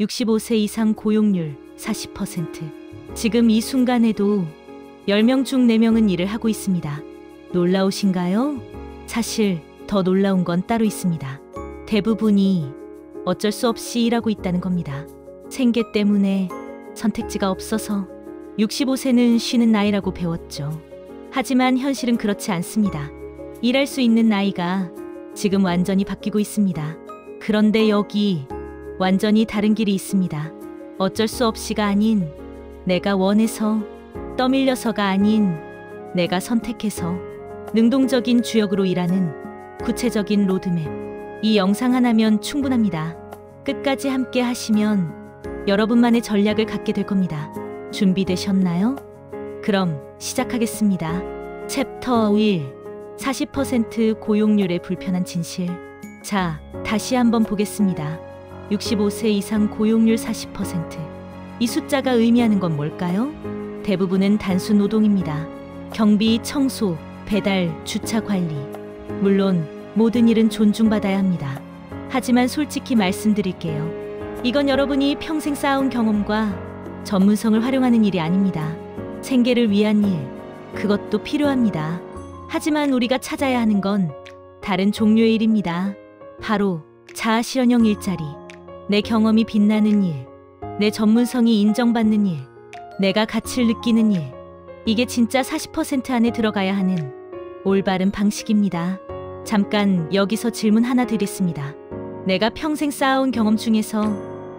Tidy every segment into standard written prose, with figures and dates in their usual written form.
65세 이상 고용률 40%. 지금 이 순간에도 10명 중 4명은 일을 하고 있습니다. 놀라우신가요? 사실 더 놀라운 건 따로 있습니다. 대부분이 어쩔 수 없이 일하고 있다는 겁니다. 생계 때문에, 선택지가 없어서. 65세는 쉬는 나이라고 배웠죠. 하지만 현실은 그렇지 않습니다. 일할 수 있는 나이가 지금 완전히 바뀌고 있습니다. 그런데 여기 완전히 다른 길이 있습니다. 어쩔 수 없이가 아닌, 내가 원해서, 떠밀려서가 아닌, 내가 선택해서 능동적인 주역으로 일하는 구체적인 로드맵. 이 영상 하나면 충분합니다. 끝까지 함께 하시면 여러분만의 전략을 갖게 될 겁니다. 준비되셨나요? 그럼 시작하겠습니다. 챕터 1. 40% 고용률의 불편한 진실. 자, 다시 한번 보겠습니다. 65세 이상 고용률 40%. 이 숫자가 의미하는 건 뭘까요? 대부분은 단순 노동입니다. 경비, 청소, 배달, 주차 관리. 물론 모든 일은 존중받아야 합니다. 하지만 솔직히 말씀드릴게요. 이건 여러분이 평생 쌓아온 경험과 전문성을 활용하는 일이 아닙니다. 생계를 위한 일, 그것도 필요합니다. 하지만 우리가 찾아야 하는 건 다른 종류의 일입니다. 바로 자아실현형 일자리. 내 경험이 빛나는 일, 내 전문성이 인정받는 일, 내가 가치를 느끼는 일. 이게 진짜 40% 안에 들어가야 하는 올바른 방식입니다. 잠깐 여기서 질문 하나 드리겠습니다. 내가 평생 쌓아온 경험 중에서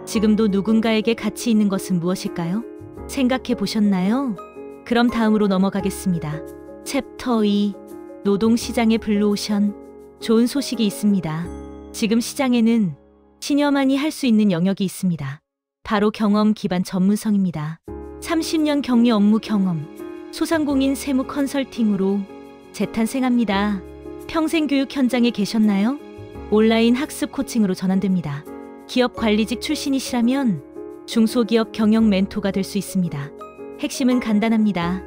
지금도 누군가에게 가치 있는 것은 무엇일까요? 생각해 보셨나요? 그럼 다음으로 넘어가겠습니다. 챕터 2. 노동시장의 블루오션. 좋은 소식이 있습니다. 지금 시장에는 시녀만이 할 수 있는 영역이 있습니다. 바로 경험 기반 전문성입니다. 30년 격리 업무 경험, 소상공인 세무 컨설팅으로 재탄생합니다. 평생 교육 현장에 계셨나요? 온라인 학습 코칭으로 전환됩니다. 기업 관리직 출신이시라면 중소기업 경영 멘토가 될 수 있습니다. 핵심은 간단합니다.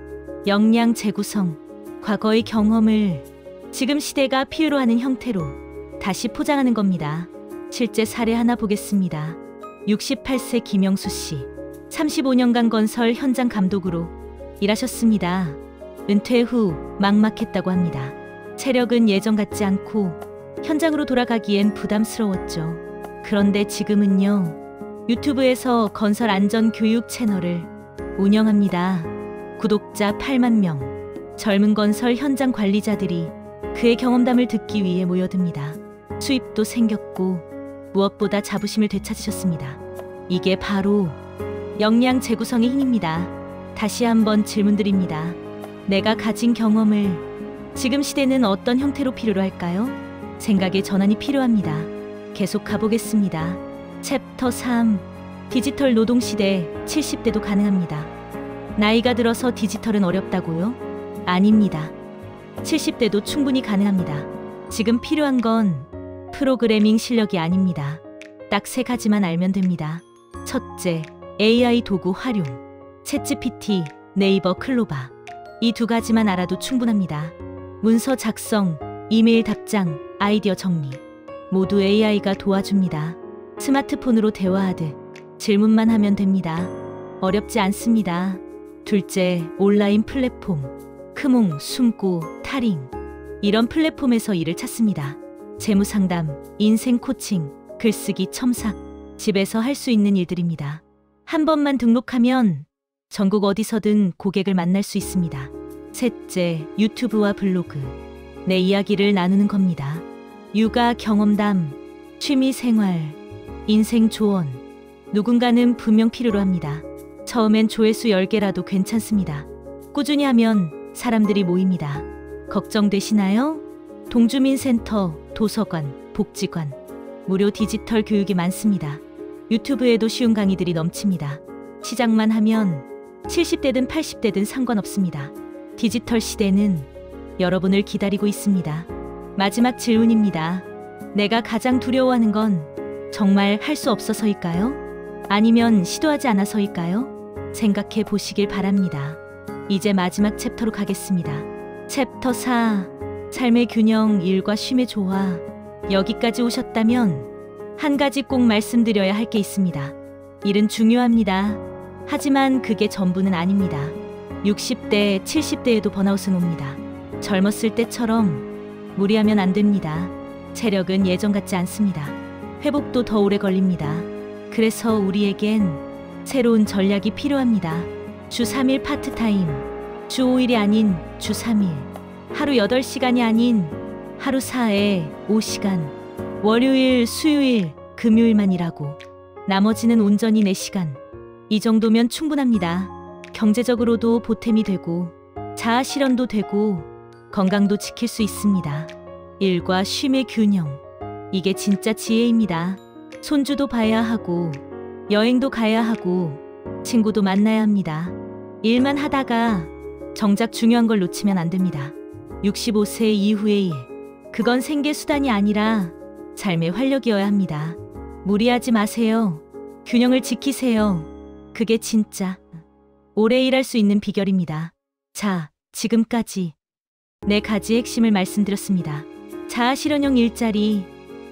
역량 재구성, 과거의 경험을 지금 시대가 필요로 하는 형태로 다시 포장하는 겁니다. 실제 사례 하나 보겠습니다. 68세 김영수 씨. 35년간 건설 현장 감독으로 일하셨습니다. 은퇴 후 막막했다고 합니다. 체력은 예전 같지 않고 현장으로 돌아가기엔 부담스러웠죠. 그런데 지금은요. 유튜브에서 건설 안전 교육 채널을 운영합니다. 구독자 8만 명. 젊은 건설 현장 관리자들이 그의 경험담을 듣기 위해 모여듭니다. 수입도 생겼고 무엇보다 자부심을 되찾으셨습니다. 이게 바로 역량 재구성의 힘입니다. 다시 한번 질문드립니다. 내가 가진 경험을 지금 시대는 어떤 형태로 필요로 할까요? 생각의 전환이 필요합니다. 계속 가보겠습니다. 챕터 3. 디지털 노동시대 70대도 가능합니다. 나이가 들어서 디지털은 어렵다고요? 아닙니다. 70대도 충분히 가능합니다. 지금 필요한 건 프로그래밍 실력이 아닙니다. 딱 3가지만 알면 됩니다. 첫째, AI 도구 활용. 챗GPT, 네이버 클로바. 이 2가지만 알아도 충분합니다. 문서 작성, 이메일 답장, 아이디어 정리. 모두 AI가 도와줍니다. 스마트폰으로 대화하듯 질문만 하면 됩니다. 어렵지 않습니다. 둘째, 온라인 플랫폼. 크몽, 숨고, 타링. 이런 플랫폼에서 일을 찾습니다. 재무상담, 인생 코칭, 글쓰기, 첨삭. 집에서 할 수 있는 일들입니다. 한 번만 등록하면 전국 어디서든 고객을 만날 수 있습니다. 셋째, 유튜브와 블로그. 내 이야기를 나누는 겁니다. 육아 경험담, 취미 생활, 인생 조언. 누군가는 분명 필요로 합니다. 처음엔 조회수 10개라도 괜찮습니다. 꾸준히 하면 사람들이 모입니다. 걱정되시나요? 동주민센터, 도서관, 복지관. 무료 디지털 교육이 많습니다. 유튜브에도 쉬운 강의들이 넘칩니다. 시작만 하면 70대든 80대든 상관없습니다. 디지털 시대는 여러분을 기다리고 있습니다. 마지막 질문입니다. 내가 가장 두려워하는 건 정말 할 수 없어서일까요? 아니면 시도하지 않아서일까요? 생각해 보시길 바랍니다. 이제 마지막 챕터로 가겠습니다. 챕터 4. 삶의 균형, 일과 쉼의 조화. 여기까지 오셨다면 한 가지 꼭 말씀드려야 할 게 있습니다. 일은 중요합니다. 하지만 그게 전부는 아닙니다. 60대, 70대에도 번아웃은 옵니다. 젊었을 때처럼 무리하면 안 됩니다. 체력은 예전 같지 않습니다. 회복도 더 오래 걸립니다. 그래서 우리에겐 새로운 전략이 필요합니다. 주 3일 파트타임, 주 5일이 아닌 주 3일, 하루 8시간이 아닌 하루 4에 5시간, 월요일, 수요일, 금요일만 일하고 나머지는 온전히 4시간. 이 정도면 충분합니다. 경제적으로도 보탬이 되고 자아 실현도 되고 건강도 지킬 수 있습니다. 일과 쉼의 균형. 이게 진짜 지혜입니다. 손주도 봐야 하고 여행도 가야 하고 친구도 만나야 합니다. 일만 하다가 정작 중요한 걸 놓치면 안 됩니다. 65세 이후의 일. 그건 생계 수단이 아니라 삶의 활력이어야 합니다. 무리하지 마세요. 균형을 지키세요. 그게 진짜 오래 일할 수 있는 비결입니다. 자, 지금까지 4가지 핵심을 말씀드렸습니다. 자아 실현형 일자리,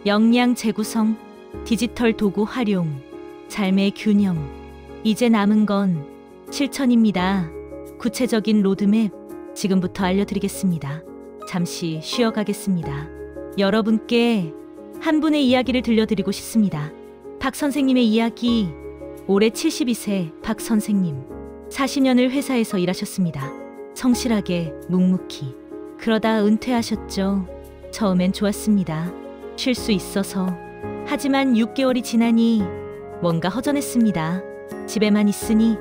역량 재구성, 디지털 도구 활용, 삶의 균형. 이제 남은 건 실천입니다. 구체적인 로드맵 지금부터 알려드리겠습니다. 잠시 쉬어가겠습니다. 여러분께 한 분의 이야기를 들려드리고 싶습니다. 박 선생님의 이야기. 올해 72세 박 선생님. 40년을 회사에서 일하셨습니다. 성실하게 묵묵히. 그러다 은퇴하셨죠. 처음엔 좋았습니다. 쉴 수 있어서. 하지만 6개월이 지나니 뭔가 허전했습니다. 집에만 있으니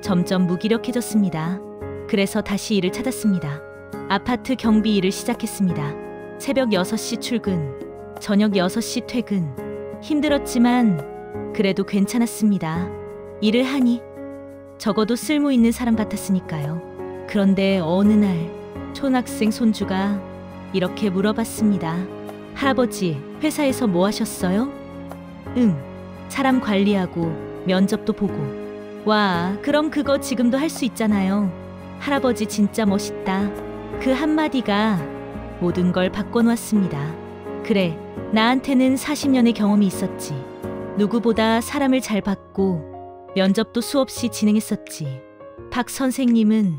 점점 무기력해졌습니다. 그래서 다시 일을 찾았습니다. 아파트 경비 일을 시작했습니다. 새벽 6시 출근, 저녁 6시 퇴근. 힘들었지만 그래도 괜찮았습니다. 일을 하니 적어도 쓸모 있는 사람 같았으니까요. 그런데 어느 날 초등학생 손주가 이렇게 물어봤습니다. 할아버지, 회사에서 뭐 하셨어요? 사람 관리하고 면접도 보고. 와, 그럼 그거 지금도 할 수 있잖아요. 할아버지 진짜 멋있다. 그 한마디가 모든 걸 바꿔놓았습니다. 그래, 나한테는 40년의 경험이 있었지. 누구보다 사람을 잘 봤고 면접도 수없이 진행했었지. 박 선생님은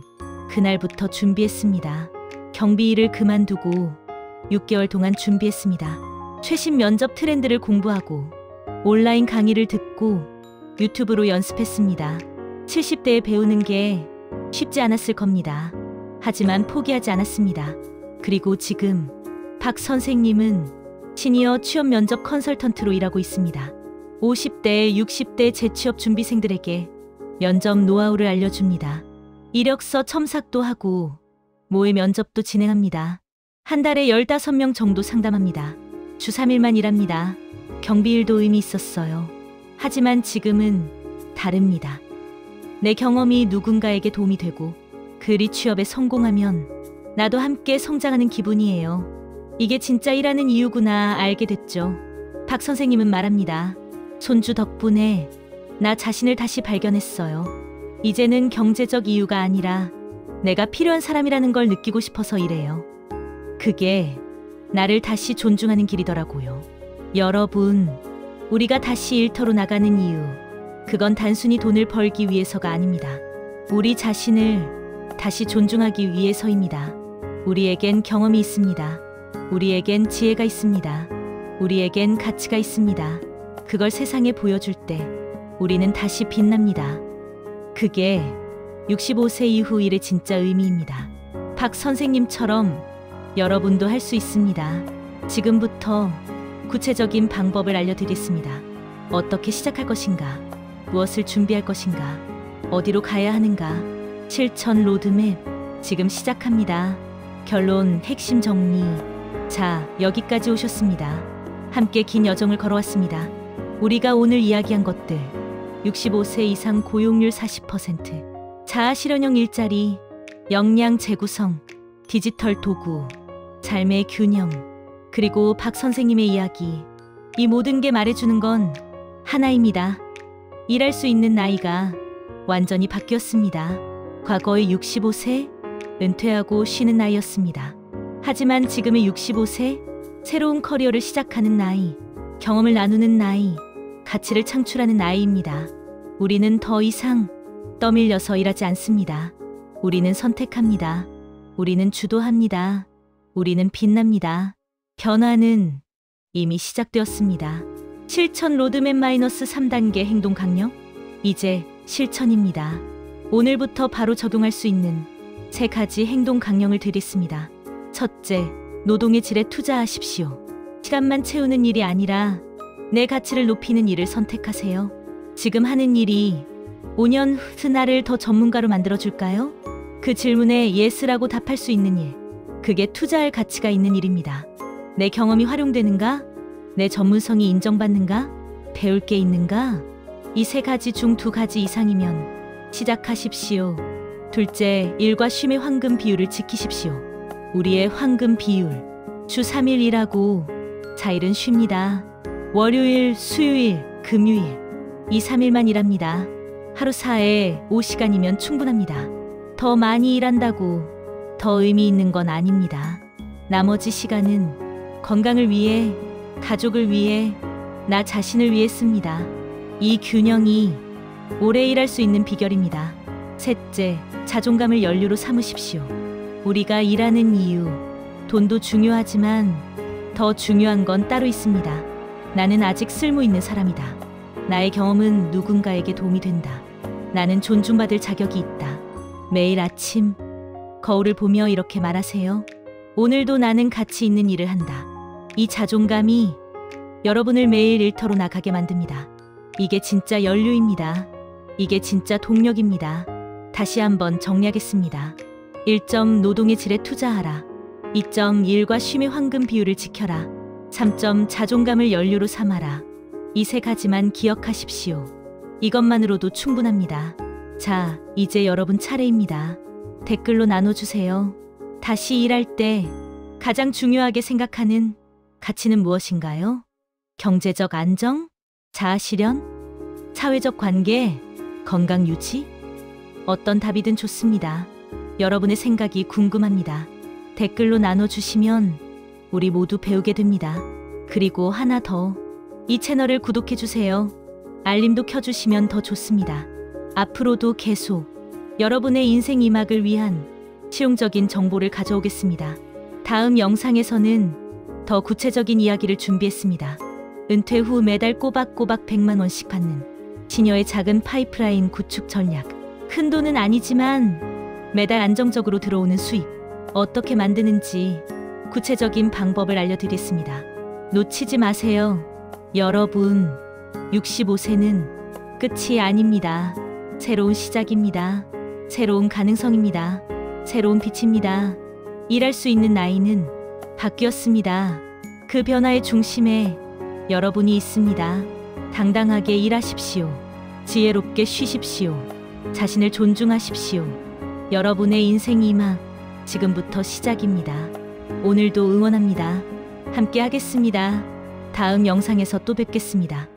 그날부터 준비했습니다. 경비 일을 그만두고 6개월 동안 준비했습니다. 최신 면접 트렌드를 공부하고 온라인 강의를 듣고 유튜브로 연습했습니다. 70대에 배우는 게 쉽지 않았을 겁니다. 하지만 포기하지 않았습니다. 그리고 지금 박 선생님은 시니어 취업 면접 컨설턴트로 일하고 있습니다. 50대, 60대 재취업 준비생들에게 면접 노하우를 알려줍니다. 이력서 첨삭도 하고 모의 면접도 진행합니다. 한 달에 15명 정도 상담합니다. 주 3일만 일합니다. 경비일도 의미 있었어요. 하지만 지금은 다릅니다. 내 경험이 누군가에게 도움이 되고 그리 취업에 성공하면 나도 함께 성장하는 기분이에요. 이게 진짜 일하는 이유구나 알게 됐죠. 박 선생님은 말합니다. 손주 덕분에 나 자신을 다시 발견했어요. 이제는 경제적 이유가 아니라 내가 필요한 사람이라는 걸 느끼고 싶어서 일해요. 그게 나를 다시 존중하는 길이더라고요. 여러분, 우리가 다시 일터로 나가는 이유, 그건 단순히 돈을 벌기 위해서가 아닙니다. 우리 자신을 다시 존중하기 위해서입니다. 우리에겐 경험이 있습니다. 우리에겐 지혜가 있습니다. 우리에겐 가치가 있습니다. 그걸 세상에 보여줄 때 우리는 다시 빛납니다. 그게 65세 이후 일의 진짜 의미입니다. 박 선생님처럼 여러분도 할 수 있습니다. 지금부터 구체적인 방법을 알려드리겠습니다. 어떻게 시작할 것인가? 무엇을 준비할 것인가? 어디로 가야 하는가? 실천 로드맵 지금 시작합니다. 결론, 핵심 정리. 자, 여기까지 오셨습니다. 함께 긴 여정을 걸어왔습니다. 우리가 오늘 이야기한 것들, 65세 이상 고용률 40%, 자아 실현형 일자리, 역량 재구성, 디지털 도구, 삶의 균형, 그리고 박 선생님의 이야기. 이 모든 게 말해주는 건 하나입니다. 일할 수 있는 나이가 완전히 바뀌었습니다. 과거의 65세, 은퇴하고 쉬는 나이였습니다. 하지만 지금의 65세, 새로운 커리어를 시작하는 나이, 경험을 나누는 나이, 가치를 창출하는 아이입니다. 우리는 더 이상 떠밀려서 일하지 않습니다. 우리는 선택합니다. 우리는 주도합니다. 우리는 빛납니다. 변화는 이미 시작되었습니다. 실천 로드맵 -3단계 행동 강령? 이제 실천입니다. 오늘부터 바로 적용할 수 있는 3가지 행동 강령을 드리겠습니다. 첫째, 노동의 질에 투자하십시오. 시간만 채우는 일이 아니라 내 가치를 높이는 일을 선택하세요. 지금 하는 일이 5년 후 나를 더 전문가로 만들어줄까요? 그 질문에 예스라고 답할 수 있는 일. 그게 투자할 가치가 있는 일입니다. 내 경험이 활용되는가? 내 전문성이 인정받는가? 배울 게 있는가? 이 3가지 중 2가지 이상이면 시작하십시오. 둘째, 일과 쉼의 황금 비율을 지키십시오. 우리의 황금 비율. 주 3일 일하고 4일은 쉽니다. 월요일, 수요일, 금요일. 이 3일만 일합니다. 하루 4에 5시간이면 충분합니다. 더 많이 일한다고 더 의미 있는 건 아닙니다. 나머지 시간은 건강을 위해, 가족을 위해, 나 자신을 위해 씁니다. 이 균형이 오래 일할 수 있는 비결입니다. 셋째, 자존감을 연료로 삼으십시오. 우리가 일하는 이유, 돈도 중요하지만 더 중요한 건 따로 있습니다. 나는 아직 쓸모 있는 사람이다. 나의 경험은 누군가에게 도움이 된다. 나는 존중받을 자격이 있다. 매일 아침 거울을 보며 이렇게 말하세요. 오늘도 나는 가치 있는 일을 한다. 이 자존감이 여러분을 매일 일터로 나가게 만듭니다. 이게 진짜 연료입니다. 이게 진짜 동력입니다. 다시 한번 정리하겠습니다. 1점 노동의 질에 투자하라. 2점 일과 쉼의 황금 비율을 지켜라. 3점 자존감을 연료로 삼아라. 이 3가지만 기억하십시오. 이것만으로도 충분합니다. 자, 이제 여러분 차례입니다. 댓글로 나눠주세요. 다시 일할 때 가장 중요하게 생각하는 가치는 무엇인가요? 경제적 안정? 자아 실현? 사회적 관계? 건강 유지? 어떤 답이든 좋습니다. 여러분의 생각이 궁금합니다. 댓글로 나눠주시면 우리 모두 배우게 됩니다. 그리고 하나 더, 이 채널을 구독해주세요. 알림도 켜주시면 더 좋습니다. 앞으로도 계속 여러분의 인생 이막을 위한 실용적인 정보를 가져오겠습니다. 다음 영상에서는 더 구체적인 이야기를 준비했습니다. 은퇴 후 매달 꼬박꼬박 100만 원씩 받는 시녀의 작은 파이프라인 구축 전략. 큰 돈은 아니지만 매달 안정적으로 들어오는 수입. 어떻게 만드는지 구체적인 방법을 알려드리겠습니다. 놓치지 마세요. 여러분, 65세는 끝이 아닙니다. 새로운 시작입니다. 새로운 가능성입니다. 새로운 빛입니다. 일할 수 있는 나이는 바뀌었습니다. 그 변화의 중심에 여러분이 있습니다. 당당하게 일하십시오. 지혜롭게 쉬십시오. 자신을 존중하십시오. 여러분의 인생 이막 지금부터 시작입니다. 오늘도 응원합니다. 함께 하겠습니다. 다음 영상에서 또 뵙겠습니다.